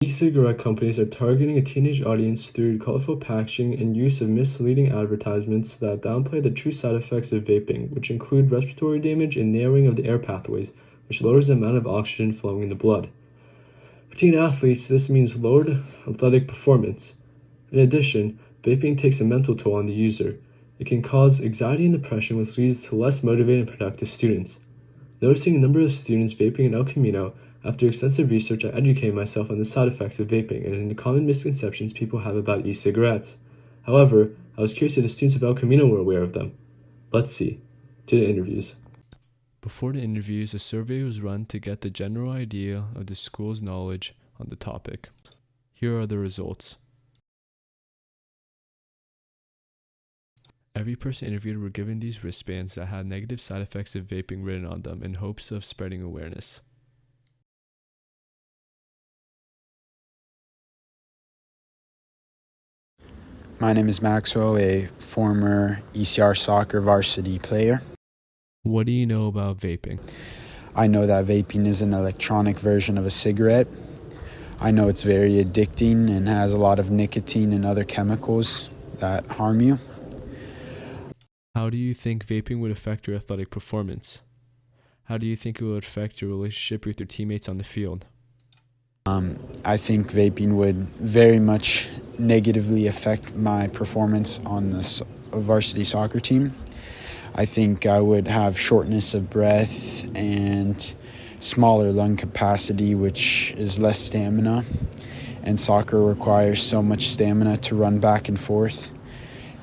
E-cigarette companies are targeting a teenage audience through colorful packaging and use of misleading advertisements that downplay the true side effects of vaping, which include respiratory damage and narrowing of the air pathways, which lowers the amount of oxygen flowing in the blood. For teen athletes, this means lowered athletic performance. In addition, vaping takes a mental toll on the user. It can cause anxiety and depression, which leads to less motivated and productive students. Noticing a number of students vaping in El Camino, after extensive research, I educated myself on the side effects of vaping and the common misconceptions people have about e-cigarettes. However, I was curious if the students of El Camino were aware of them. Let's see. To the interviews. Before the interviews, a survey was run to get the general idea of the school's knowledge on the topic. Here are the results. Every person interviewed were given these wristbands that had negative side effects of vaping written on them in hopes of spreading awareness. My name is Maxwell, a former ECR soccer varsity player. What do you know about vaping? I know that vaping is an electronic version of a cigarette. I know it's very addicting and has a lot of nicotine and other chemicals that harm you. How do you think vaping would affect your athletic performance? How do you think it would affect your relationship with your teammates on the field? I think vaping would very much negatively affect my performance on the varsity soccer team. I think I would have shortness of breath and smaller lung capacity, which is less stamina. And soccer requires so much stamina to run back and forth.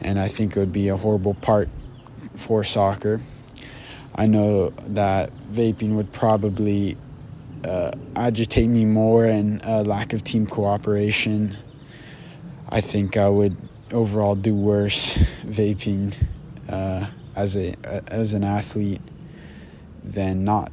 And I think it would be a horrible part for soccer. I know that vaping would probably agitate me more and lack of team cooperation. I think I would overall do worse vaping as an athlete than not.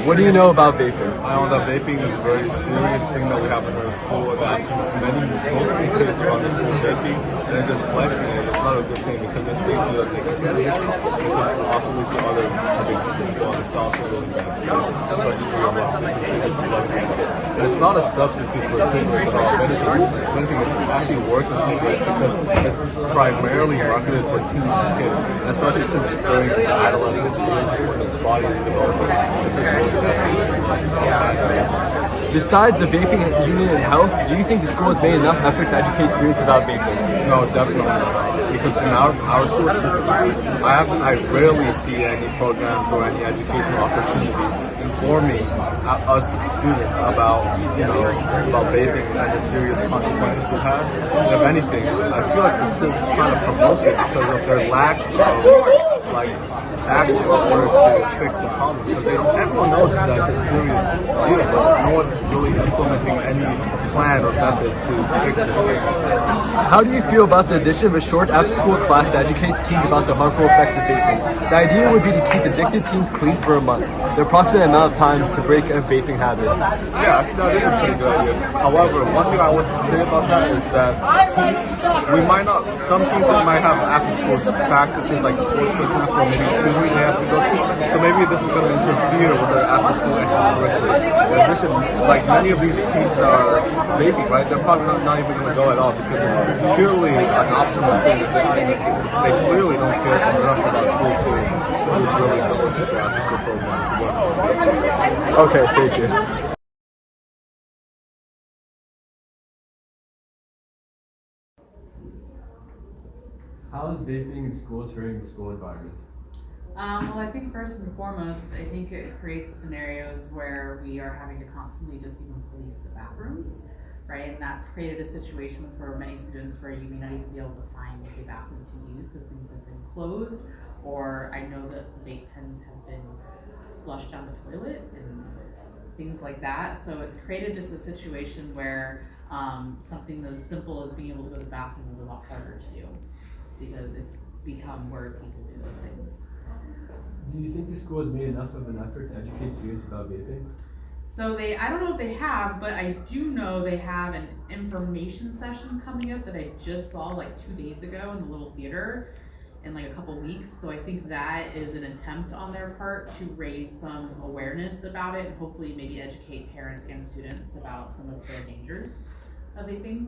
What do you know about vaping? I know that vaping is a very serious thing that we have in our school, and I've seen multiple kids around the school vaping, and it just flexing it. It's not a good thing because it leads to nicotine addiction. It can also lead to other addictions as well. It's also really bad, especially for your lungs. And it's not a substitute for cigarettes at all. If anything, it's actually worse than cigarettes because it's primarily marketed for teens and kids, especially since it's during adolescence years when the body is developing. It's just really Besides the vaping unit and health, do you think the school has made enough effort to educate students about vaping? No, definitely not. Because in our school specifically, I rarely see any programs or any educational opportunities informing us students about vaping and the serious consequences it has. And if anything, I feel like the school kind of promotes it because of their lack of action in order to fix the problem. Because everyone knows that it's a serious deal, but no one's really implementing any plan or method to fix it. How do you feel about the addition of a short after-school class that educates teens about the harmful effects of vaping? The idea would be to keep addicted teens clean for a month, the approximate amount of time to break a vaping habit. Yeah, I think that is a pretty good idea. However, one thing I would say about that is that some teens might have after-school practices like sports, for example, or maybe tutoring they have to go to. So maybe this is going to interfere with their after-school extracurriculars. In addition, like many of these teens that are vaping, right, they're probably not even going to go at all because it's purely an optional thing. They clearly don't care enough about school to really go into the after-school program to work on vaping. Okay, thank you. How is vaping in schools hurting the school environment? Well, I think first and foremost, I think it creates scenarios where we are having to constantly just even police the bathrooms, right? And that's created a situation for many students where you may not even be able to find a bathroom to use because things have been closed, or I know that vape pens have been flushed down the toilet and things like that. So it's created just a situation where something as simple as being able to go to the bathroom is a lot harder to do because it's become where people do those things. Do you think the school has made enough of an effort to educate students about vaping? So I don't know if they have, but I do know they have an information session coming up that I just saw like 2 days ago in the little theater. in like a couple weeks. So I think that is an attempt on their part to raise some awareness about it and hopefully maybe educate parents and students about some of the dangers of vaping.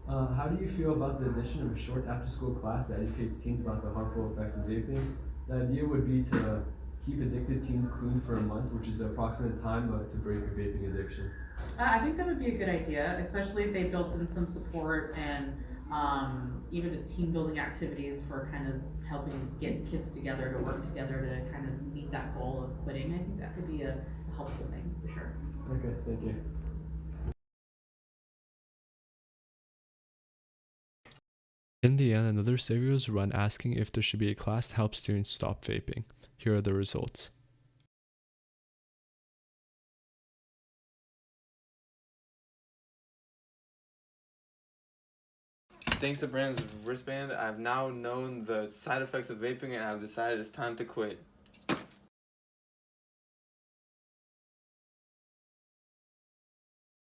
How do you feel about the addition of a short after-school class that educates teens about the harmful effects of vaping? The idea would be to keep addicted teens clean for a month, which is the approximate time to break a vaping addiction. I think that would be a good idea, especially if they built in some support and even just team building activities for kind of helping get kids together to work together to kind of meet that goal of quitting. I think that could be a helpful thing for sure. Okay, thank you. In the end, another survey was run asking if there should be a class to help students stop vaping. Here are the results. Thanks to Brandon's wristband, I've now known the side effects of vaping and I've decided it's time to quit.